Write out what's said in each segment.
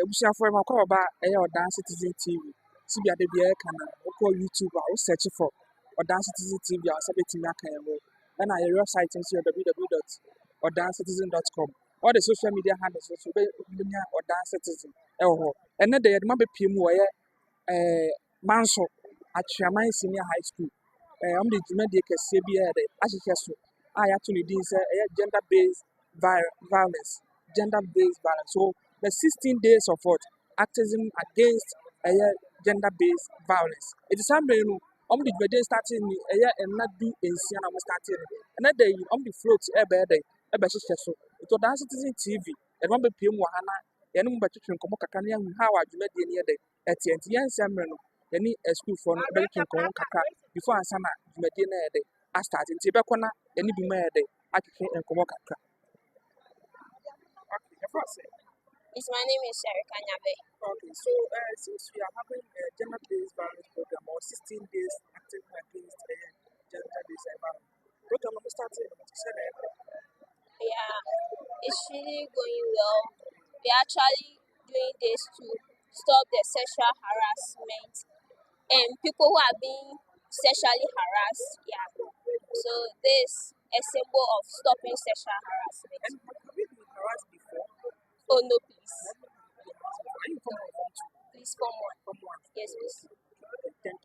Busia for my call back or Dance Citizen TV. See the other can call YouTube or search for or Dance Citizen TV or something that can work. And our website is www.ordancecitizen.com. All the social media handles also be or Dance Citizen. And then there might be PM Manso Atweaman Senior High School. I'm the Jimmy CBA SHS. I actually did gender-based violence, gender-based violence. So the 16 days of what activism against gender-based violence. It is something the day starting and not do in Siena starting. And that day the float every day. So it was Dance Citizen TV. And one be PM Wahana. And I'm about to come how I made the other day at the end. Any school for no breaking kaka before ansana dwumadi na yede a start nti be kona any bi ma yede akeke enkomo kaka. Yes, my name is Sherika Nyabe. Okay, so since we are having a gender-based violence program or 16 days active against gender-based violence, program we started Yeah, it's really going well. We're actually doing this to stop the sexual harassment and people who are being sexually harassed. Yeah, so this is a symbol of stopping sexual harassment. And have you been harassed before? Oh no, please. Are you from one? Please come on. From one. Yes, please. Thank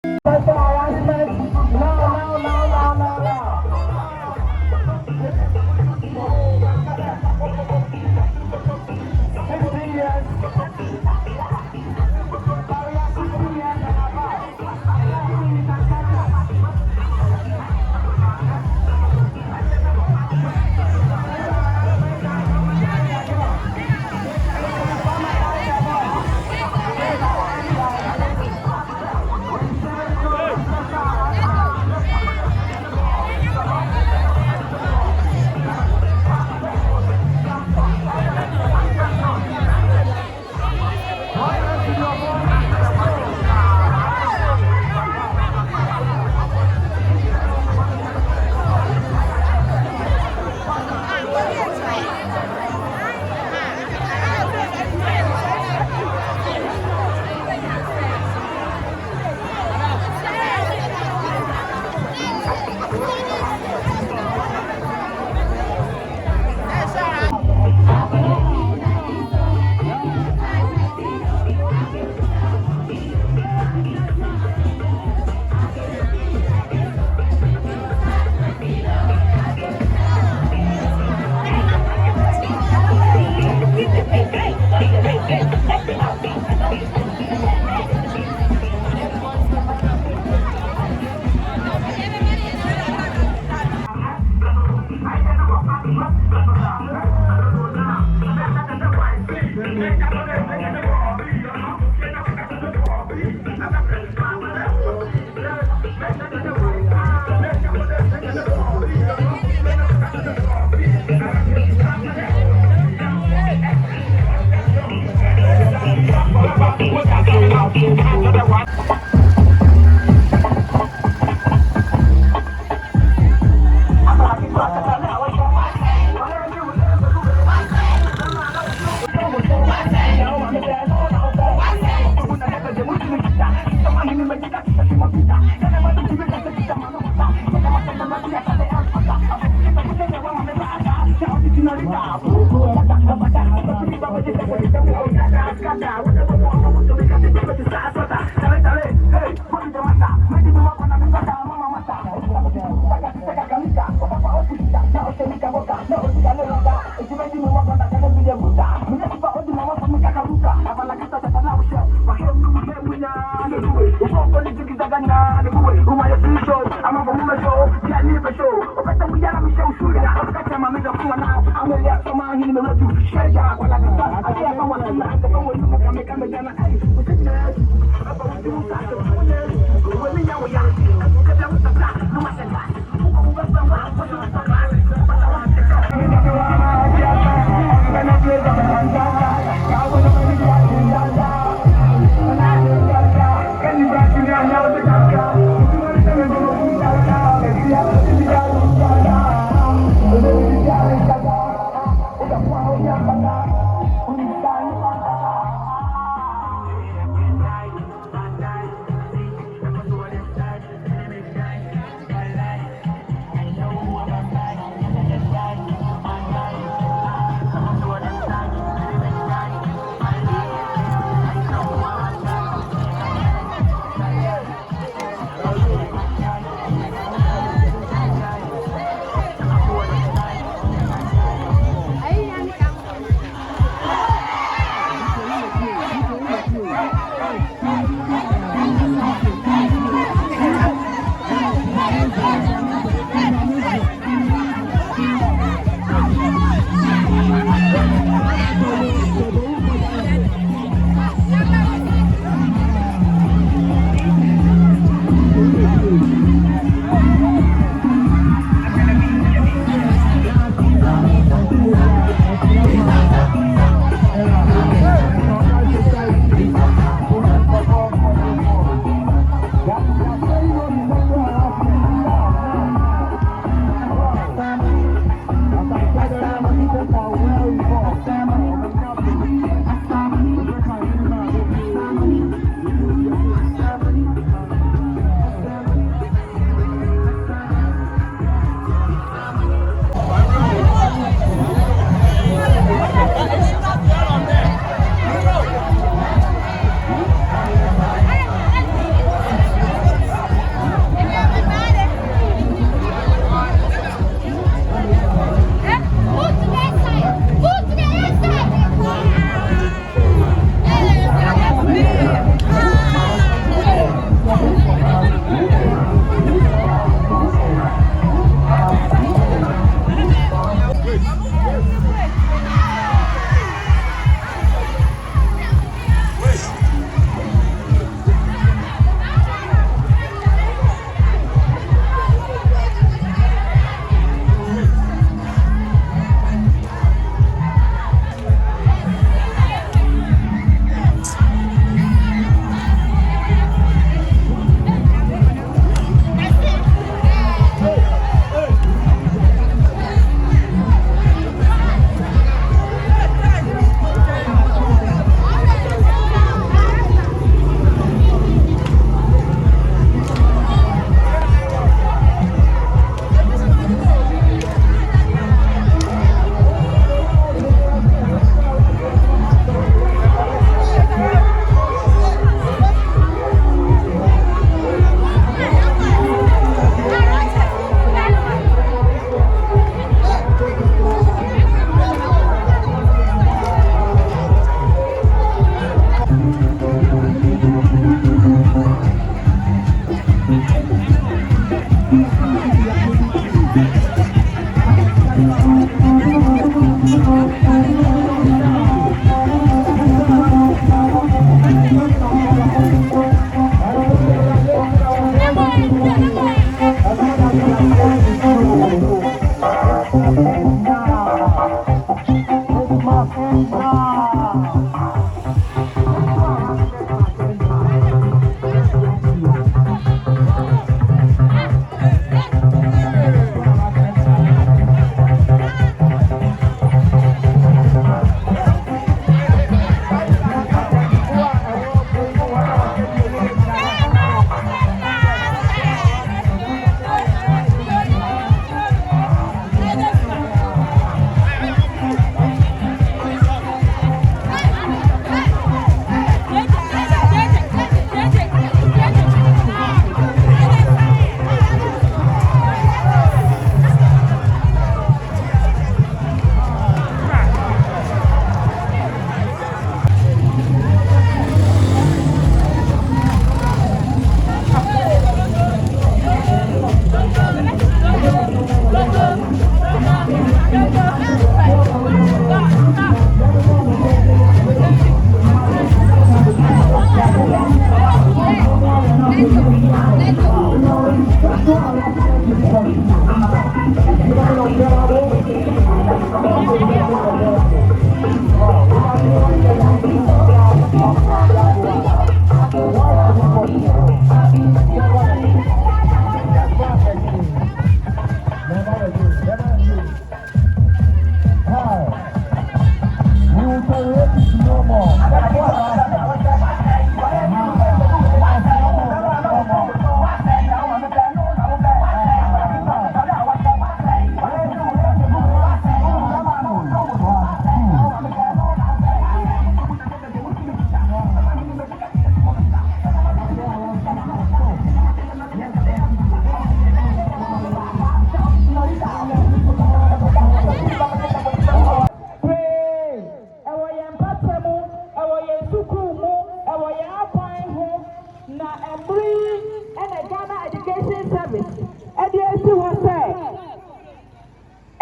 you.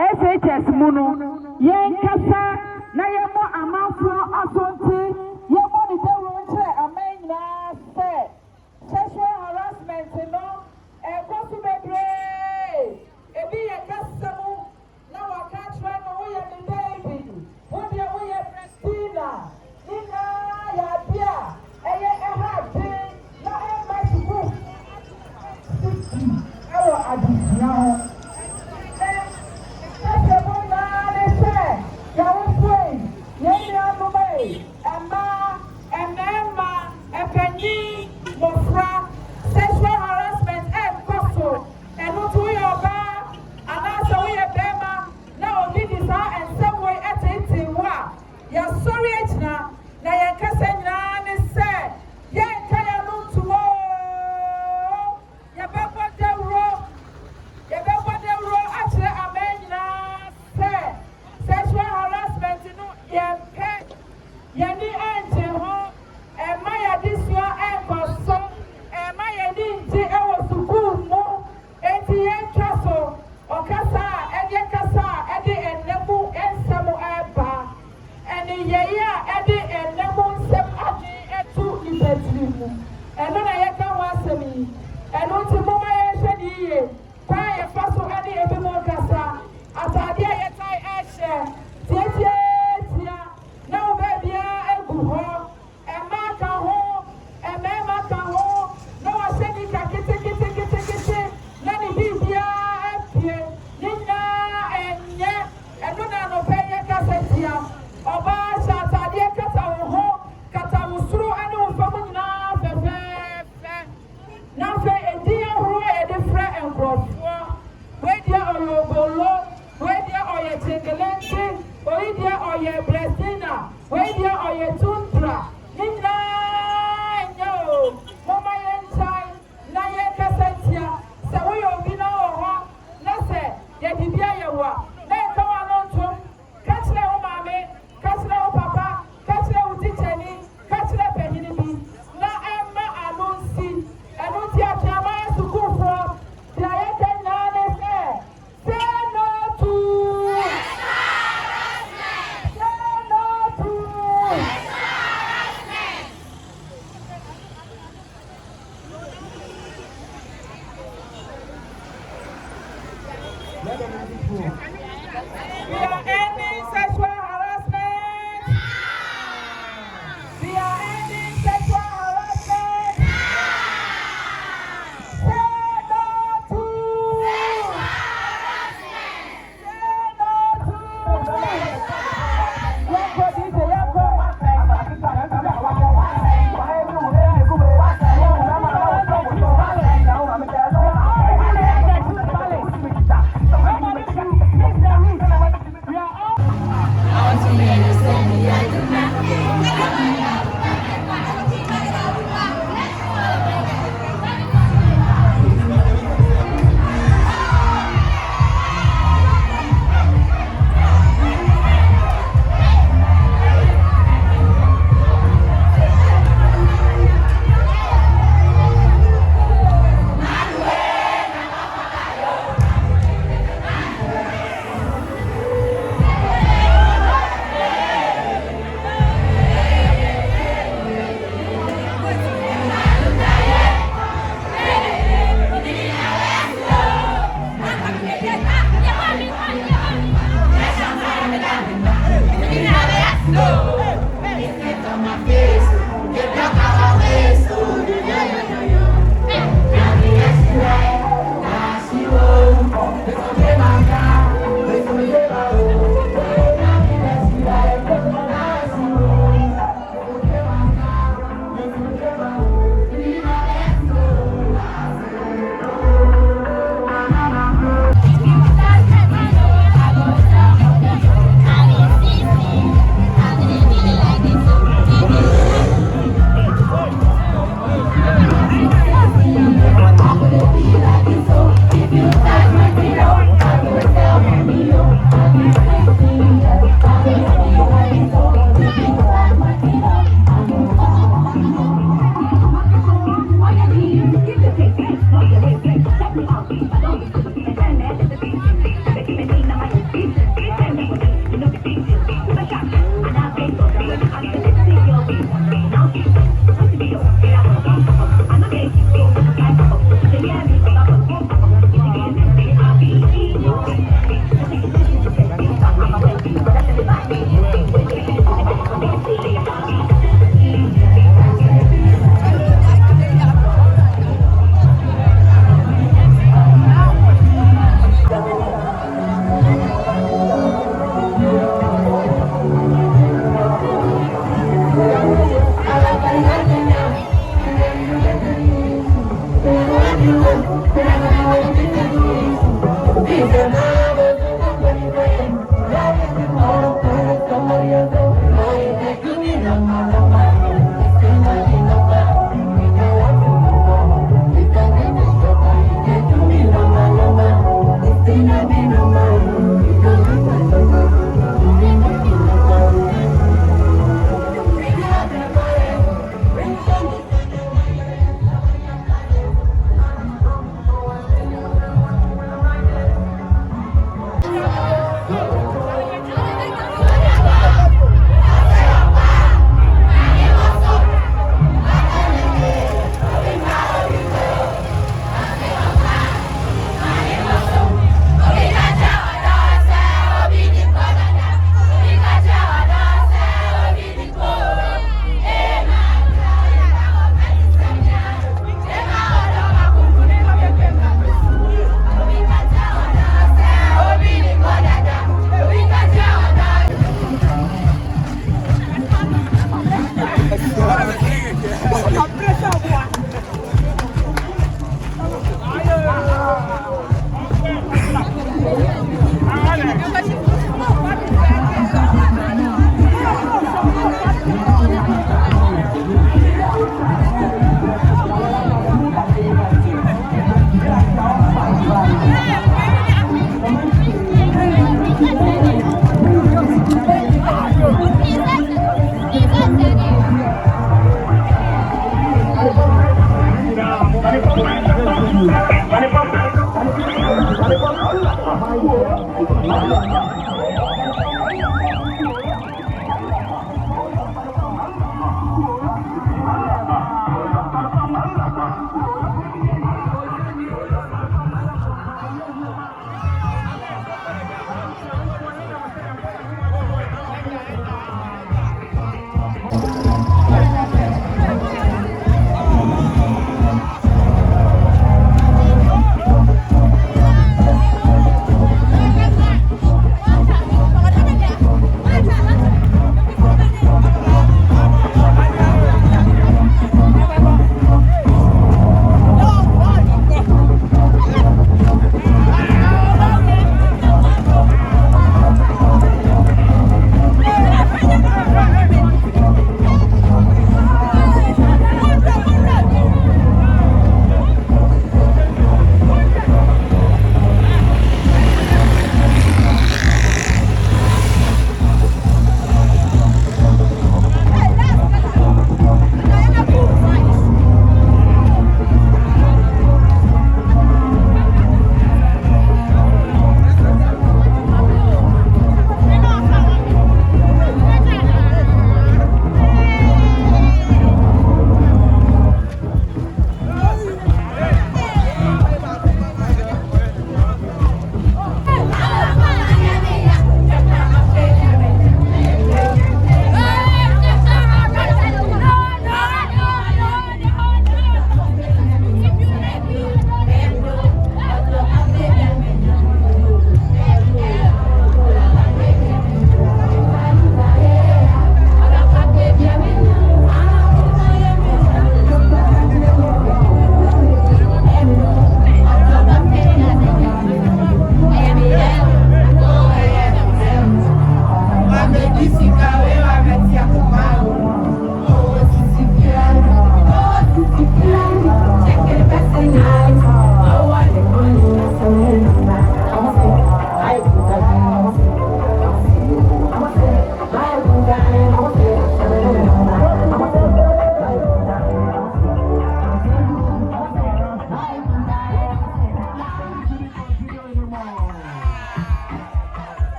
SHS muno yen kasa na yemo amanfo asonte yemo ni dawo nche amenya se sexual harassment no e kosu bebre ebi ye kasa mu na waka twa no wo ye ni David wo de wo ye Christina nina ya bia eye ehade na e masuku awo adisia ho sexual harassment and gospel and not we are bad and also we are bema now we desire and some way at it wa ya sorry na na ya kasa nyina ne se ya kaya no to ya baba de ro atre amenya se sexual harassment no ya pe ya ni ante ho e ma ya disua e koso Nti ewo sukuu mu enti yentwa so okasa ede kasa ede enemu ensemu eba eni yeye a ede enemu nsem ade etu ibetiri mu eno na yeka ho asemi eno nti mama ye hwedi ye kwa ye faso ede ebi mu kasa atade ye tai ehye tietia na obebia egu ho ema ka ho emema ka ho no I said it kete na ni bibia apie nina enye eno na no peye kasetia oba shatade kata wo ho kata wo suru ane wo famu nyina fefe na fe edi ahuru e de fra enkrofo we dia oyobolo we dia oye tingelenti we dia oye blessina we dia oye tuntra nina enyo mama na ye kasetia se wo yo bi na ho na se ye bibia ye wa na e ka wa no ntom ka kire wo maame ka kire wo papa ka kire wo tichani ka kire panyini bi na emma anonsi eno ti atama sukufo ti aye kenya ne se say no to We are ending sexual harassment. We are ending sexual harassment. Say no to We are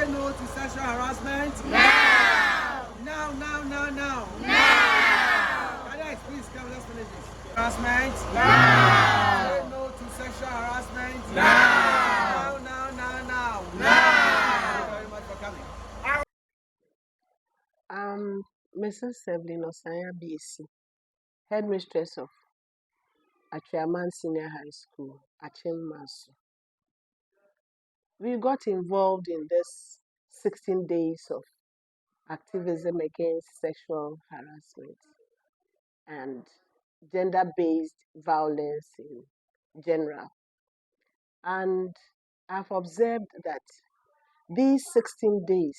Say no to sexual harassment. Now! Now. Now! Alex, please come. Let's finish this. Harassment. Now! Say no to sexual harassment. Now! Now. Thank you very much for coming. Mrs. Evelyn Osanya BC, Headmistress of Atweaman Senior High School, Manso. We got involved in this 16 days of activism against sexual harassment and gender-based violence in general. And I've observed that these 16 days,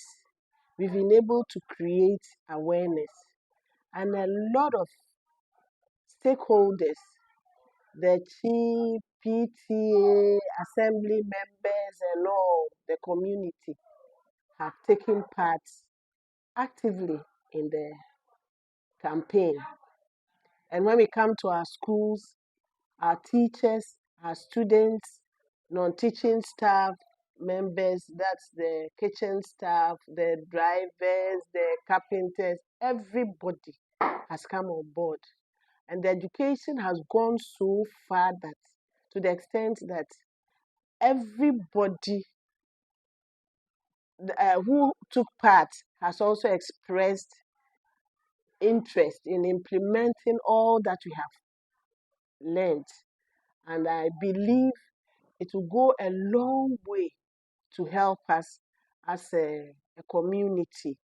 we've been able to create awareness, and a lot of stakeholders, the chief, PTA, assembly members, and all the community have taken part actively in the campaign. And when we come to our schools, our teachers, our students, non-teaching staff members, that's the kitchen staff, the drivers, the carpenters, everybody has come on board. And the education has gone so far that, to the extent that everybody who took part has also expressed interest in implementing all that we have learned. And I believe it will go a long way to help us as a community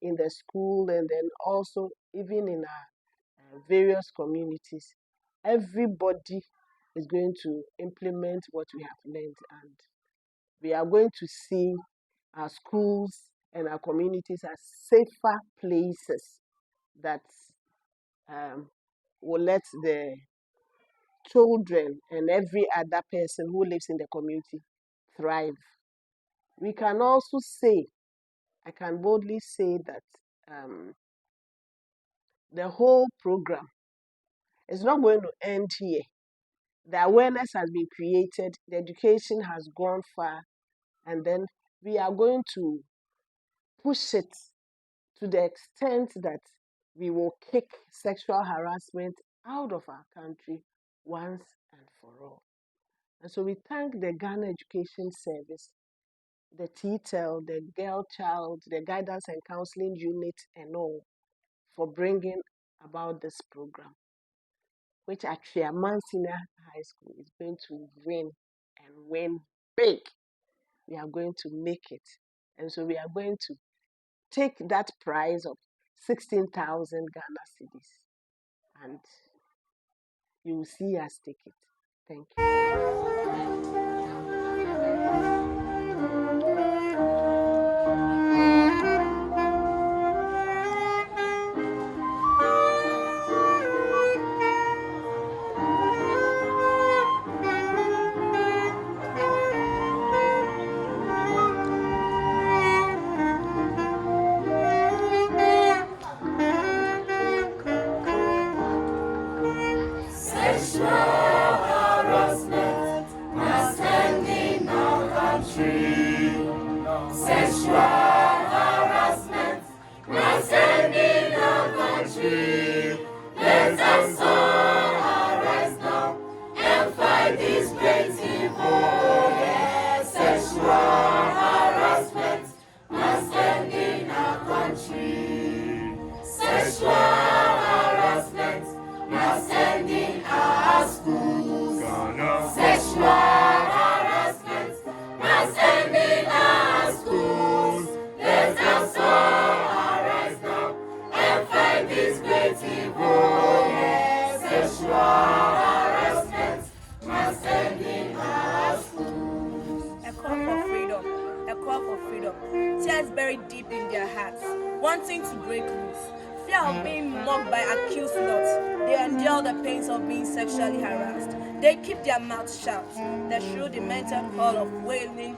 in the school, and then also even in our various communities. Everybody is going to implement what we have learned, and we are going to see our schools and our communities as safer places that will let the children and every other person who lives in the community thrive. We can also say, I can boldly say that the whole program is not going to end here. The awareness has been created, the education has gone far, and then we are going to push it to the extent that we will kick sexual harassment out of our country once and for all. And so we thank the Ghana Education Service, the Thier, the Girl Child, the Guidance and Counseling Unit, and all for bringing about this program, which Atweaman Senior High School is going to win, and win big. We are going to make it. And so we are going to take that prize of 16,000 Ghana cedis, and you will see us take it. Thank you. Tears buried deep in their hearts, wanting to break loose. Fear of being mocked by accused lots. They endure the pains of being sexually harassed. They keep their mouths shut. They shrill the mental call of wailing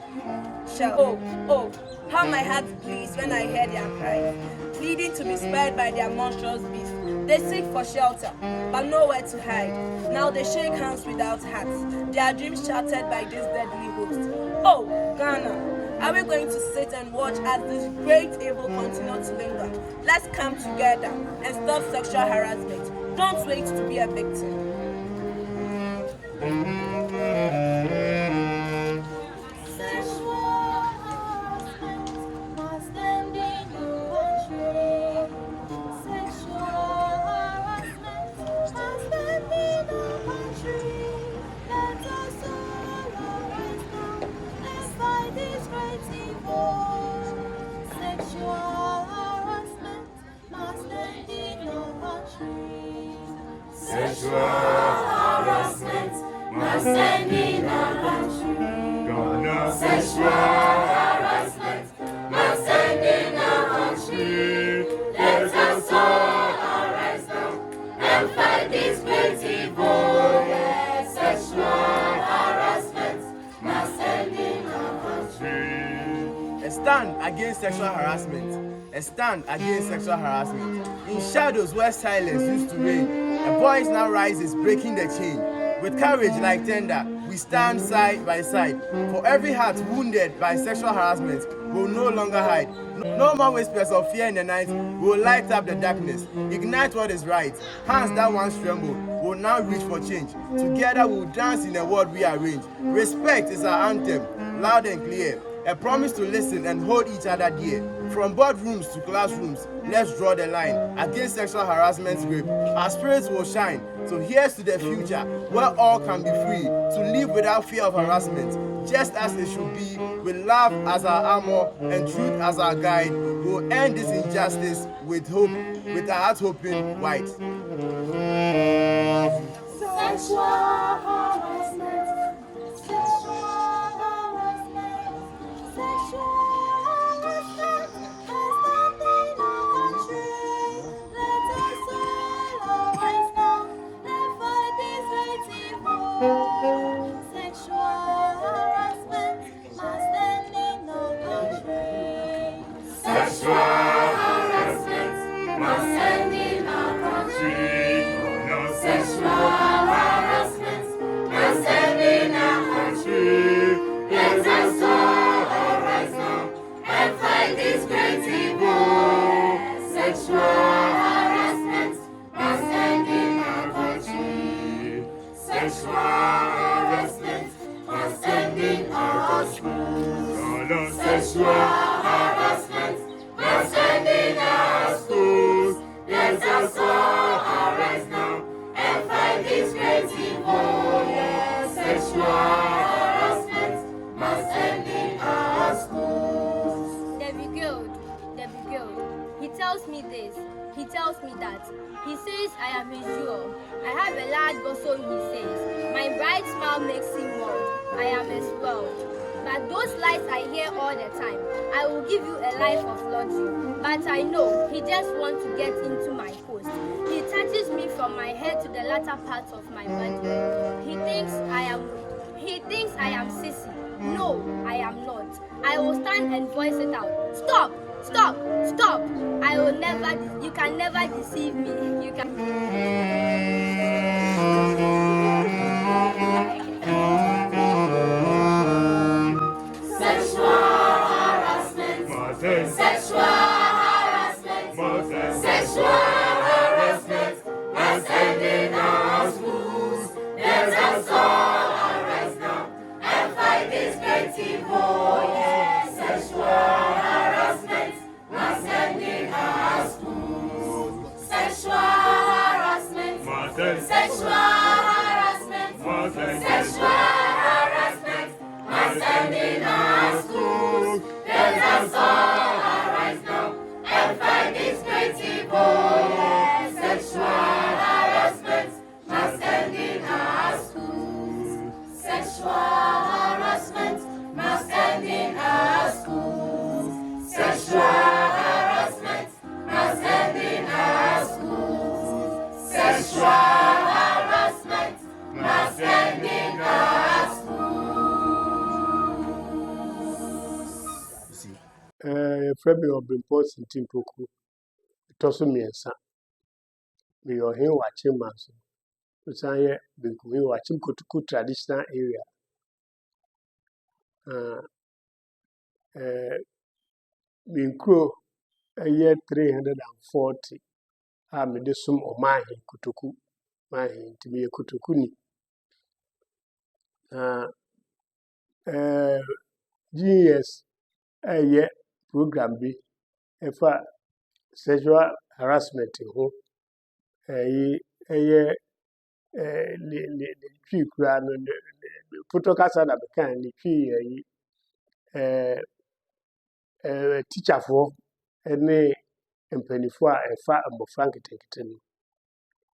shout. Oh, how my heart bleeds when I hear their cries, pleading to be spared by their monstrous beasts. They seek for shelter, but nowhere to hide. Now they shake hands without hats, their dreams shattered by this deadly host. Oh, Ghana, are we going to sit and watch as this great evil continues to linger? Let's come together and stop sexual harassment. Don't wait to be a victim. Sexual harassment must end in our country. Sexual harassment must end in our country. Let us all arise now and fight this great evil. Yes, sexual harassment must end in our country. A stand against sexual harassment. A stand against sexual harassment. In shadows where silence used to reign, a voice now rises, breaking the chain. With courage like thunder, we stand side by side. For every heart wounded by sexual harassment, we will no longer hide. No more whispers of fear in the night. We will light up the darkness, ignite what is right. Hands that once trembled will now reach for change. Together we will dance in a world rearranged. Respect is our anthem, loud and clear. A promise to listen and hold each other dear. From boardrooms to classrooms, let's draw the line against sexual harassment's grip. Our spirits will shine. So here's to the future, where all can be free to live without fear of harassment, just as it should be. With love as our armor and truth as our guide, we'll end this injustice with hope, with our hearts hoping white. Sexual harassment. Sexual harassment must end in our country. Sexual harassment must end in our country. Let us all arise now and fight this great evil. Sexual harassment must end in our country. Sexual harassment must end in our schools. Sexual harassment must end in our schools. Let us all arise now and fight this great evil. Yes, sexual harassment must end in our schools. The brigade. He tells me this, he tells me that. He says I am his jewel. I have a large bosom, he says. My bright smile makes him world. I am his world. But those lies I hear all the time. I will give you a life of luxury. But I know he just wants to get into my post. He touches me from my head to the latter part of my body. He thinks I am sissy. No, I am not. I will stand and voice it out. Stop! Stop! Stop! You can never deceive me. You can. Sexual harassment. Sexual harassment. Sexual harassment must end in our schools. Let us all arise now and fight this great evil. Yes, sexual harassment must end in our schools. Sexual harassment. Sexual harassment. Sexual harassment must end in our schools. Let us all arise now and fight this great evil. Yes, sexual harassment must end in our schools. Sexual harassment must end in our schools. Sexual harassment must end in our schools. Sexual harassment must end in our schools. Yɛfrɛ me Ɔbrempɔ Sintimpoku, ɛtɔ so mmiɛnsa. me your here watching Manso. To say we watching Kutuku traditional area. Me crow a year 340. Me de sum o mahi Kutuku. Mahi to be a Kutukuni. GS a year program be if sexual harassment ho a year tree crown photocasa na bekan the tree teacher for any mpanifo a efa mbofra nketenkete no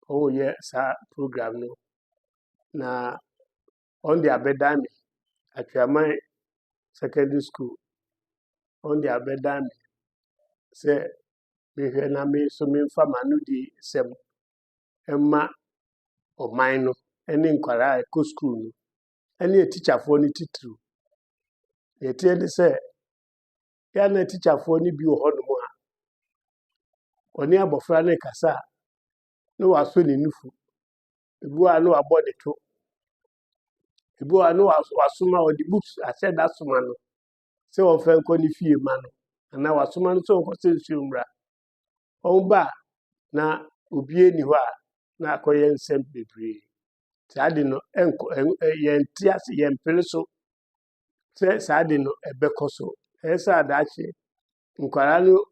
o ye sa program no na on the abedami Atweaman secondary school on the abedami say me hwe na me so me mfa manu di sem emma oman no ene nkwara ko school no ene teacher for ni titru ye tie de say ya na teacher for ni bi ho no mo a oni abofra ne kasa no waso ne nufu ebu a no abode to ebu a no wasoma o di books I said that soma no se o fe nko ni fie ma no na wasoma no so nko se nsu mra on ba na obie ni ho a na akoye nsem bebre saade no enko yentia se yempele so se saade no ebekoso esa dachi nkwara no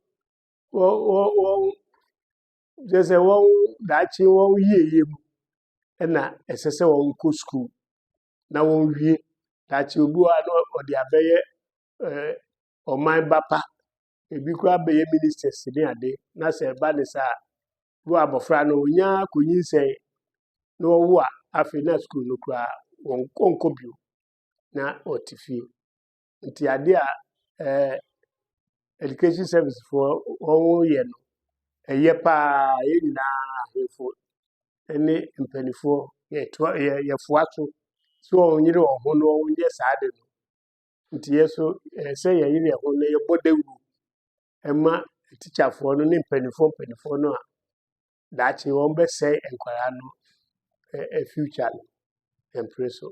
wo jese wo dachi wo yeye mu na esese wo nko school na wo wie dachi obu a no odi abeye oman bapa ebi kwa abeye ministers ni ade na se ba ne sa wo abofra no onya konyinsɛn na wo a afi na school no kra won konkobio na otifie nti ade a education service for wo ye no eye pa ye nyina hefo ene mpanifo ye foaso so onyire ho no onye saade no nti yeso se ye yire ho no ye bodewu emma teacher for no ne mpanifo no a dachi won be say enkwara no a future empreso